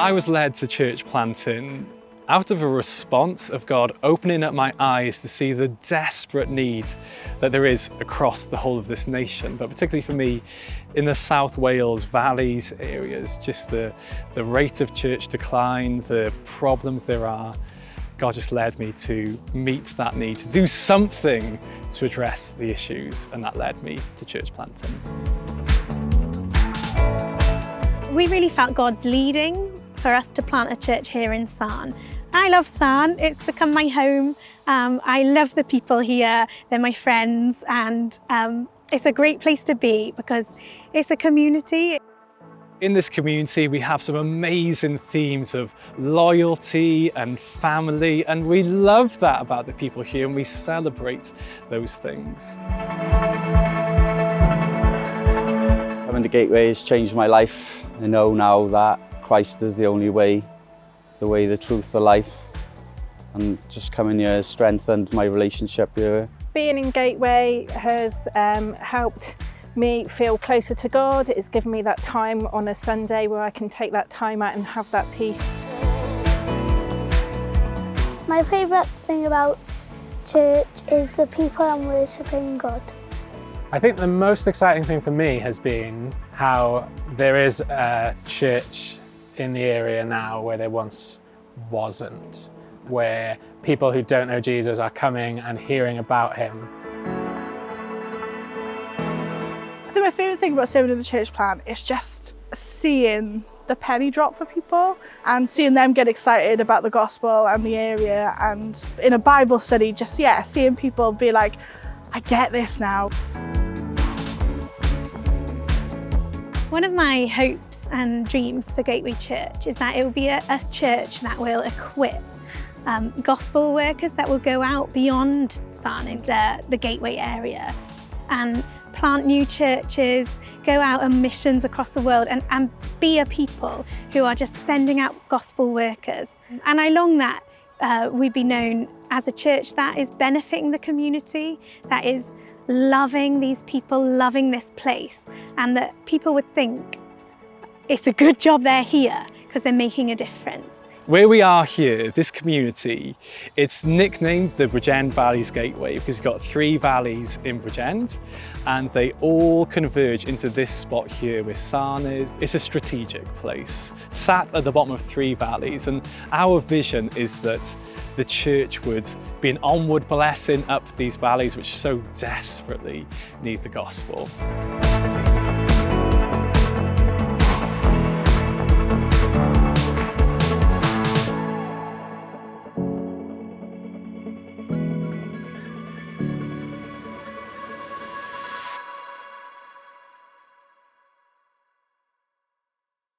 I was led to church planting out of a response of God opening up my eyes to see the desperate need that there is across the whole of this nation, but particularly for me in the South Wales valleys areas, just the rate of church decline, the problems there are. God just led me to meet that need, to do something to address the issues, and that led me to church planting. We really felt God's leading for us to plant a church here in Sarn. I love Sarn, it's become my home. I love the people here, they're my friends, and it's a great place to be because it's a community. In this community, we have some amazing themes of loyalty and family, and we love that about the people here, and we celebrate those things. Coming to Gateway has changed my life. I know now that Christ is the only way, the way, the truth, the life, and just coming here has strengthened my relationship here. Being in Gateway has helped me feel closer to God. It's given me that time on a Sunday where I can take that time out and have that peace. My favourite thing about church is the people and worshipping God. I think the most exciting thing for me has been how there is a church in the area now where there once wasn't, where people who don't know Jesus are coming and hearing about him. I think my favourite thing about serving in the church plant is just seeing the penny drop for people and seeing them get excited about the gospel and the area, and in a Bible study, just seeing people be like, I get this now. One of my hopes and dreams for Gateway Church is that it will be a church that will equip gospel workers that will go out beyond Sarn into the Gateway area and plant new churches, go out on missions across the world and be a people who are just sending out gospel workers. And I long that we'd be known as a church that is benefiting the community, that is loving these people, loving this place, and that people would think it's a good job they're here because they're making a difference. Where we are here, this community, it's nicknamed the Bridgend Valleys Gateway because you've got 3 valleys in Bridgend and they all converge into this spot here where Sarn is. It's a strategic place, sat at the bottom of 3 valleys, and our vision is that the church would be an onward blessing up these valleys which so desperately need the gospel.